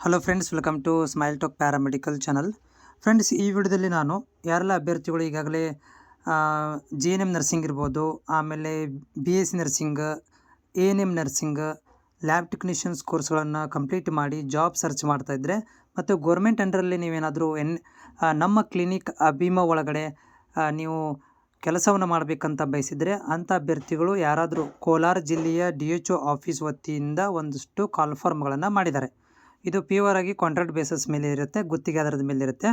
Hello friends, welcome to Smile Talk paramedical channel. Friends, ಈ ವಿಡಿಯೋದಲ್ಲಿ ನಾನು ಯಾರೆಲ್ಲ ಅಭ್ಯರ್ಥಿಗಳು ಈಗಾಗಲೇ GNM ನರ್ಸಿಂಗ್ ಇರ್ಬೋದು, ಆಮೇಲೆ BSc nursing, ANM nursing, lab technicians ಕೋರ್ಸ್ಗಳನ್ನು ಕಂಪ್ಲೀಟ್ ಮಾಡಿ ಜಾಬ್ ಸರ್ಚ್ ಮಾಡ್ತಾಯಿದ್ರೆ ಮತ್ತು ಗೋರ್ಮೆಂಟ್ ಅಂಡರಲ್ಲಿ ನೀವೇನಾದರೂ ನಮ್ಮ ಕ್ಲಿನಿಕ್ ಅಭಿಮ ಒಳಗಡೆ ನೀವು ಕೆಲಸವನ್ನು ಮಾಡಬೇಕಂತ ಬಯಸಿದರೆ ಅಂಥ ಅಭ್ಯರ್ಥಿಗಳು ಯಾರಾದರೂ ಕೋಲಾರ ಜಿಲ್ಲೆಯ DHO ಆಫೀಸ್ ವತಿಯಿಂದ ಒಂದಷ್ಟು ಕಾಲ್ ಫಾರ್ಮ್ಗಳನ್ನು ಮಾಡಿದ್ದಾರೆ. ಇದು ಪ್ಯೂರ್ ಆಗಿ ಕಾಂಟ್ರಾಕ್ಟ್ ಬೇಸಸ್ ಮೇಲೆ ಇರುತ್ತೆ, ಗುತ್ತಿಗೆ ಆಧಾರದ ಮೇಲೆ ಇರುತ್ತೆ.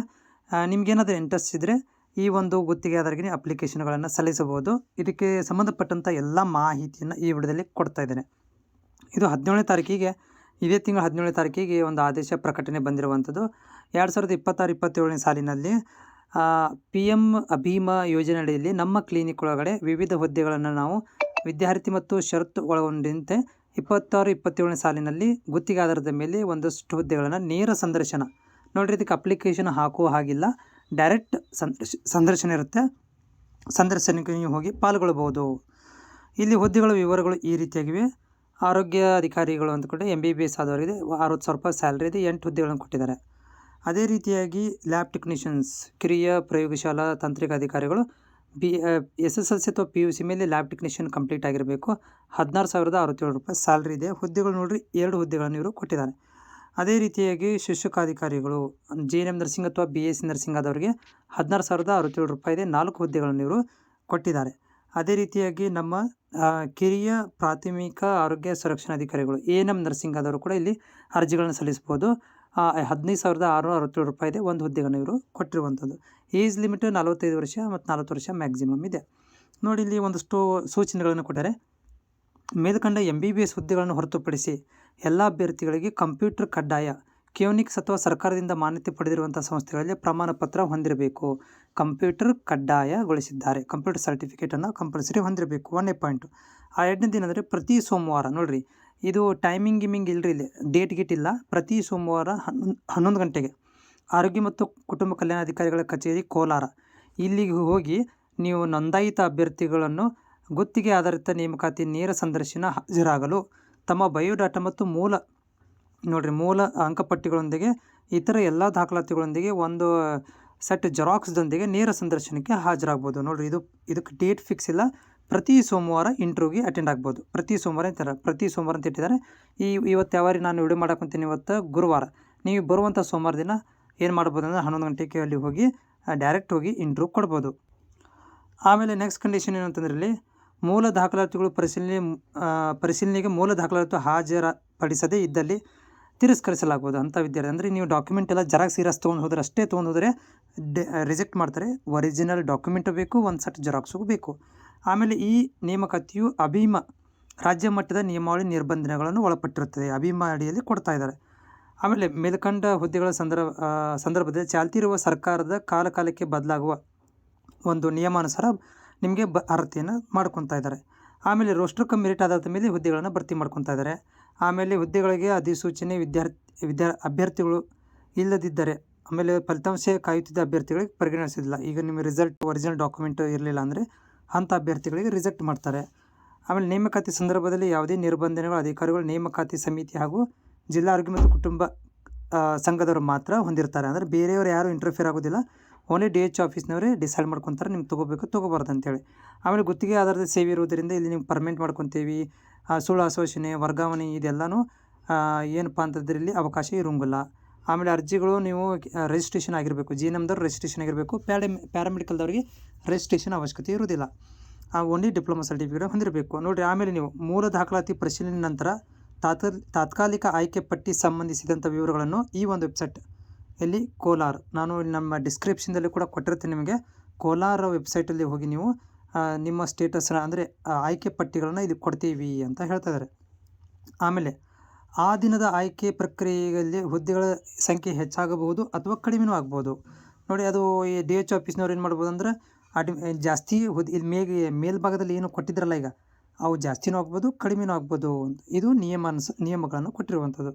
ನಿಮ್ಗೇನಾದರೂ ಇಂಟ್ರೆಸ್ಟ್ ಇದ್ದರೆ ಈ ಒಂದು ಗುತ್ತಿಗೆ ಆಧಾರಕ್ಕೆ ಅಪ್ಲಿಕೇಶನ್ಗಳನ್ನು ಸಲ್ಲಿಸಬಹುದು. ಇದಕ್ಕೆ ಸಂಬಂಧಪಟ್ಟಂಥ ಎಲ್ಲ ಮಾಹಿತಿಯನ್ನು ಈ ವಿಡಿಯೋದಲ್ಲಿ ಕೊಡ್ತಾ ಇದ್ದೇನೆ. ಇದು 17ನೇ ತಾರೀಕಿಗೆ, ಇದೇ ತಿಂಗಳ 17ನೇ ತಾರೀಕಿಗೆ ಒಂದು ಆದೇಶ ಪ್ರಕಟಣೆ ಬಂದಿರುವಂಥದ್ದು. 2026-27ನೇ ಸಾಲಿನಲ್ಲಿ PM ಅಭಿಮ ಯೋಜನೆ ಅಡಿಯಲ್ಲಿ ನಮ್ಮ ಕ್ಲಿನಿಕ್ ಒಳಗಡೆ ವಿವಿಧ ಹುದ್ದೆಗಳನ್ನು ನಾವು ವಿದ್ಯಾರ್ಥಿ ಮತ್ತು ಷರತ್ತು ಒಳಗೊಂಡಂತೆ 26-27ನೇ ಸಾಲಿನಲ್ಲಿ ಗುತ್ತಿಗೆ ಆಧಾರದ ಮೇಲೆ ಒಂದಷ್ಟು ಹುದ್ದೆಗಳನ್ನು ನೇರ ಸಂದರ್ಶನ ನೋಡಿರಿ. ಇದಕ್ಕೆ ಅಪ್ಲಿಕೇಶನ್ ಹಾಕುವ ಹಾಗಿಲ್ಲ, ಡೈರೆಕ್ಟ್ ಸಂದರ್ಶನ ಇರುತ್ತೆ. ಸಂದರ್ಶನಕ್ಕೆ ನೀವು ಹೋಗಿ ಪಾಲ್ಗೊಳ್ಬೋದು. ಇಲ್ಲಿ ಹುದ್ದೆಗಳ ವಿವರಗಳು ಈ ರೀತಿಯಾಗಿವೆ. ಆರೋಗ್ಯ ಅಧಿಕಾರಿಗಳು ಅಂದ್ಕೊಂಡೆ MBBS ಆದವರಿಗೆ 60,000 ರೂಪಾಯಿ ಸ್ಯಾಲ್ರಿ ಇದೆ, 8 ಹುದ್ದೆಗಳನ್ನು ಕೊಟ್ಟಿದ್ದಾರೆ. ಅದೇ ರೀತಿಯಾಗಿ ಲ್ಯಾಬ್ ಟೆಕ್ನಿಷಿಯನ್ಸ್, ಕಿರಿಯ ಪ್ರಯೋಗಶಾಲಾ ತಾಂತ್ರಿಕ ಅಧಿಕಾರಿಗಳು SSLC ಅಥವಾ PUC ಮೇಲೆ ಲ್ಯಾಬ್ ಟೆಕ್ನಿಷಿಯನ್ ಕಂಪ್ಲೀಟ್ ಆಗಿರಬೇಕು. 16,067 ರೂಪಾಯಿ ಸ್ಯಾಲ್ರಿ ಇದೆ. ಹುದ್ದೆಗಳು ನೋಡಿರಿ, 2 ಹುದ್ದೆಗಳನ್ನು ಇವರು ಕೊಟ್ಟಿದ್ದಾರೆ. ಅದೇ ರೀತಿಯಾಗಿ ಶಿಕ್ಷಕಾಧಿಕಾರಿಗಳು GNM ನರ್ಸಿಂಗ್ ಅಥವಾ BSc ನರ್ಸಿಂಗ್ ಆದವರಿಗೆ 16,067 ರೂಪಾಯಿ ಇದೆ, 4 ಹುದ್ದೆಗಳನ್ನು ಇವರು ಕೊಟ್ಟಿದ್ದಾರೆ. ಅದೇ ರೀತಿಯಾಗಿ ನಮ್ಮ ಕಿರಿಯ ಪ್ರಾಥಮಿಕ ಆರೋಗ್ಯ ಸುರಕ್ಷಣಾಧಿಕಾರಿಗಳು ANM ನರ್ಸಿಂಗ್ ಆದವರು ಕೂಡ ಇಲ್ಲಿ ಅರ್ಜಿಗಳನ್ನು ಸಲ್ಲಿಸ್ಬೋದು. 15,667 ರೂಪಾಯಿ ಇದೆ, 1 ಹುದ್ದೆಗಳನ್ನು ಇವರು ಕೊಟ್ಟಿರುವಂಥದ್ದು. ಏಜ್ ಲಿಮಿಟ್ 45 ವರ್ಷ ಮತ್ತು 40 ವರ್ಷ ಮ್ಯಾಕ್ಸಿಮಮ್ ಇದೆ. ನೋಡಿ, ಇಲ್ಲಿ ಒಂದಷ್ಟು ಸೂಚನೆಗಳನ್ನು ಕೊಟ್ಟರೆ, ಮೇಲ್ಕಂಡ MBBS ಹುದ್ದೆಗಳನ್ನು ಹೊರತುಪಡಿಸಿ ಎಲ್ಲ ಅಭ್ಯರ್ಥಿಗಳಿಗೆ ಕಂಪ್ಯೂಟರ್ ಕಡ್ಡಾಯ. ಕ್ಯೂನಿಕ್ಸ್ ಅಥವಾ ಸರ್ಕಾರದಿಂದ ಮಾನ್ಯತೆ ಪಡೆದಿರುವಂಥ ಸಂಸ್ಥೆಗಳಲ್ಲಿ ಪ್ರಮಾಣ ಪತ್ರ ಹೊಂದಿರಬೇಕು. ಕಂಪ್ಯೂಟರ್ ಕಡ್ಡಾಯಗೊಳಿಸಿದ್ದಾರೆ. ಕಂಪ್ಯೂಟರ್ ಸರ್ಟಿಫಿಕೇಟನ್ನು ಕಂಪಲ್ಸರಿ ಹೊಂದಿರಬೇಕು. 1ನೇ ಪಾಯಿಂಟು. 2ನೇ ದಿನ ಅಂದರೆ ಪ್ರತಿ ಸೋಮವಾರ ನೋಡಿರಿ, ಇದು ಟೈಮಿಂಗ್ ಇಲ್ಲರಿ, ಇಲ್ಲಿ ಡೇಟ್ ಇಲ್ಲ. ಪ್ರತಿ ಸೋಮವಾರ 11 ಗಂಟೆಗೆ ಆರೋಗ್ಯ ಮತ್ತು ಕುಟುಂಬ ಕಲ್ಯಾಣಾಧಿಕಾರಿಗಳ ಕಚೇರಿ ಕೋಲಾರ, ಇಲ್ಲಿಗೆ ಹೋಗಿ ನೀವು ನೋಂದಾಯಿತ ಅಭ್ಯರ್ಥಿಗಳನ್ನು ಗುತ್ತಿಗೆ ಆಧಾರಿತ ನೇಮಕಾತಿ ನೇರ ಸಂದರ್ಶನ ಹಾಜರಾಗಲು ತಮ್ಮ ಬಯೋಡಾಟಾ ಮತ್ತು ಮೂಲ ಅಂಕಪಟ್ಟಿಗಳೊಂದಿಗೆ ಇತರ ಎಲ್ಲ ದಾಖಲಾತಿಗಳೊಂದಿಗೆ ಒಂದು ಸೆಟ್ ಜೆರಾಕ್ಸ್ದೊಂದಿಗೆ ನೇರ ಸಂದರ್ಶನಕ್ಕೆ ಹಾಜರಾಗ್ಬೋದು. ನೋಡಿರಿ, ಇದಕ್ಕೆ ಡೇಟ್ ಫಿಕ್ಸ್ ಇಲ್ಲ. ಪ್ರತಿ ಸೋಮವಾರ ಇಂಟರ್ವ್ಯೂಗೆ ಅಟೆಂಡ್ ಆಗ್ಬೋದು. ಪ್ರತಿ ಸೋಮವಾರ ಅಂತ ಇಟ್ಟಿದ್ದಾರೆ. ಇವತ್ತು ಯಾವಾರಿ ನಾನು ವಿಡಿಯೋ ಮಾಡಕೊಂತೀನಿ, ಇವತ್ತು ಗುರುವಾರ. ನೀವು ಬರುವಂಥ ಸೋಮವಾರ ದಿನ ಏನು ಮಾಡ್ಬೋದು ಅಂದರೆ 11 ಗಂಟೆಗೆ ಅಲ್ಲಿ ಹೋಗಿ ಡೈರೆಕ್ಟ್ ಹೋಗಿ ಇಂಟರ್ವ್ಯೂ ಕೊಡ್ಬೋದು. ಆಮೇಲೆ ನೆಕ್ಸ್ಟ್ ಕಂಡೀಷನ್ ಏನಂತಂದ್ರೆ, ಇಲ್ಲಿ ಮೂಲ ದಾಖಲಾತಿಗಳು ಪರಿಶೀಲನೆಗೆ ಮೂಲ ದಾಖಲಾತಿ ಹಾಜರುಪಡಿಸದೇ ಇದ್ದಲ್ಲಿ ತಿರಸ್ಕರಿಸಲಾಗ್ಬೋದು ಅಂತ ವಿದ್ಯಾರ್ಥಿ. ಅಂದರೆ ನೀವು ಡಾಕ್ಯುಮೆಂಟ್ ಎಲ್ಲ ಜೆರಾಕ್ಸ್ ಅಷ್ಟೇ ತೊಗೊಂಡು ಹೋದರೆ ರಿಜೆಕ್ಟ್ ಮಾಡ್ತಾರೆ. ಒರಿಜಿನಲ್ ಡಾಕ್ಯುಮೆಂಟು ಬೇಕು, ಒಂದು ಸೆಟ್ ಜೆರಾಕ್ಸು ಬೇಕು. ಆಮೇಲೆ ಈ ನೇಮಕಾತಿಯು ಅಭಿಮ ರಾಜ್ಯ ಮಟ್ಟದ ನಿಯಮಾವಳಿ ನಿರ್ಬಂಧಗಳನ್ನು ಒಳಪಟ್ಟಿರುತ್ತದೆ. ಅಭಿಮ ಅಡಿಯಲ್ಲಿ ಕೊಡ್ತಾ ಇದ್ದಾರೆ. ಆಮೇಲೆ ಮೇಲ್ಕಂಡ ಹುದ್ದೆಗಳ ಸಂದರ್ಭದಲ್ಲಿ ಚಾಲ್ತಿ ಇರುವ ಸರ್ಕಾರದ ಕಾಲಕ್ಕೆ ಬದಲಾಗುವ ಒಂದು ನಿಯಮಾನುಸಾರ ನಿಮಗೆ ಅರ್ಹತೆಯನ್ನು ಮಾಡ್ಕೊತಾ ಇದ್ದಾರೆ. ಆಮೇಲೆ ರೋಸ್ಟರ್ ಕಮ್ ಮೆರಿಟ್ ಆಧಾರದ ಮೇಲೆ ಹುದ್ದೆಗಳನ್ನು ಭರ್ತಿ ಮಾಡ್ಕೊತಾ ಇದ್ದಾರೆ. ಆಮೇಲೆ ಹುದ್ದೆಗಳಿಗೆ ಅಧಿಸೂಚನೆ ಅಭ್ಯರ್ಥಿಗಳು ಇಲ್ಲದಿದ್ದರೆ, ಆಮೇಲೆ ಫಲಿತಾಂಶ ಕಾಯುತ್ತಿದ್ದ ಅಭ್ಯರ್ಥಿಗಳಿಗೆ ಪರಿಗಣಿಸೋದಿಲ್ಲ. ಈಗ ನಿಮ್ಮ ಒರಿಜಿನಲ್ ಡಾಕ್ಯುಮೆಂಟ್ ಇರಲಿಲ್ಲ ಅಂದರೆ ಅಂಥ ಅಭ್ಯರ್ಥಿಗಳಿಗೆ ರಿಜೆಕ್ಟ್ ಮಾಡ್ತಾರೆ. ಆಮೇಲೆ ನೇಮಕಾತಿ ಸಂದರ್ಭದಲ್ಲಿ ಯಾವುದೇ ನಿರ್ಬಂಧನೆಗಳು ಅಧಿಕಾರಿಗಳು ನೇಮಕಾತಿ ಸಮಿತಿ ಹಾಗೂ ಜಿಲ್ಲಾ ಆರೋಗ್ಯ ಮತ್ತು ಕುಟುಂಬ ಸಂಘದವರು ಮಾತ್ರ ಹೊಂದಿರ್ತಾರೆ. ಅಂದರೆ ಬೇರೆಯವರು ಯಾರು ಇಂಟರ್ಫಿಯರ್ ಆಗೋದಿಲ್ಲ. ಓನ್ಲಿ DHO ಆಫೀಸ್ನವರೇ ಡಿಸೈಡ್ ಮಾಡ್ಕೊತಾರೆ ನಿಮ್ಗೆ ತೊಗೋಬೇಕು ತೊಗೋಬಾರ್ದು ಅಂತೇಳಿ. ಆಮೇಲೆ ಗುತ್ತಿಗೆ ಆಧಾರದ ಸೇವೆ ಇರುವುದರಿಂದ ಇಲ್ಲಿ ನೀವು ಪರ್ಮನೆಂಟ್ ಮಾಡ್ಕೊತೀವಿ, ಸುಳ್ಳು ಆಶ್ವಾಸನೆ, ವರ್ಗಾವಣೆ ಇದೆಲ್ಲನೂ ಏನಪ್ಪ ಅಂತಂದ್ರೆ ಇಲ್ಲಿ ಅವಕಾಶ ಇರೋಂಗಿಲ್ಲ. ಆಮೇಲೆ ಅರ್ಜಿಗಳು ನೀವು ರಿಜಿಸ್ಟ್ರೇಷನ್ ಆಗಿರಬೇಕು. GNMದವ್ರು ರಿಜಿಸ್ಟ್ರೇಷನ್ ಆಗಿರಬೇಕು. ಪ್ಯಾರಾಮೆಡಿಕಲ್ದವ್ರಿಗೆ ರಿಜಿಸ್ಟ್ರೇಷನ್ ಅವಶ್ಯಕತೆ ಇರೋದಿಲ್ಲ. ಓನ್ಲಿ ಡಿಪ್ಲೊಮಾ ಸರ್ಟಿಫಿಕೇಟ್ ಹೊಂದಿರಬೇಕು. ನೋಡಿರಿ, ಆಮೇಲೆ ನೀವು ಮೂಲ ದಾಖಲಾತಿ ಪರಿಶೀಲನೆ ನಂತರ ತಾತ್ಕಾಲಿಕ ಆಯ್ಕೆ ಪಟ್ಟಿ ಸಂಬಂಧಿಸಿದಂಥ ವಿವರಗಳನ್ನು ಈ ಒಂದು ವೆಬ್ಸೈಟ್ ಇಲ್ಲಿ ಕೋಲಾರ, ನಾನು ನಮ್ಮ ಡಿಸ್ಕ್ರಿಪ್ಷನ್ದಲ್ಲಿ ಕೂಡ ಕೊಟ್ಟಿರ್ತೀನಿ ನಿಮಗೆ. ಕೋಲಾರ ವೆಬ್ಸೈಟಲ್ಲಿ ಹೋಗಿ ನೀವು ನಿಮ್ಮ ಸ್ಟೇಟಸ್ ಅಂದರೆ ಆಯ್ಕೆ ಪಟ್ಟಿಗಳನ್ನು ಇಲ್ಲಿ ಕೊಡ್ತೀವಿ ಅಂತ ಹೇಳ್ತಾ ಇದ್ದಾರೆ. ಆಮೇಲೆ ಆ ದಿನದ ಆಯ್ಕೆ ಪ್ರಕ್ರಿಯೆಯಲ್ಲಿ ಹುದ್ದೆಗಳ ಸಂಖ್ಯೆ ಹೆಚ್ಚಾಗಬಹುದು ಅಥವಾ ಕಡಿಮೆನೂ ಆಗ್ಬೋದು. ನೋಡಿ, ಅದು ಈ DHO ಆಫೀಸ್ನವ್ರು ಏನು ಮಾಡ್ಬೋದು ಅಂದ್ರೆ ಜಾಸ್ತಿ ಇಲ್ಲಿ ಮೇಲ್ಭಾಗದಲ್ಲಿ ಏನು ಕೊಟ್ಟಿದ್ರಲ್ಲ, ಈಗ ಅವು ಜಾಸ್ತಿನೂ ಆಗ್ಬೋದು ಕಡಿಮೆನೂ ಆಗ್ಬೋದು. ಇದು ನಿಯಮಗಳನ್ನು ಕೊಟ್ಟಿರುವಂಥದ್ದು.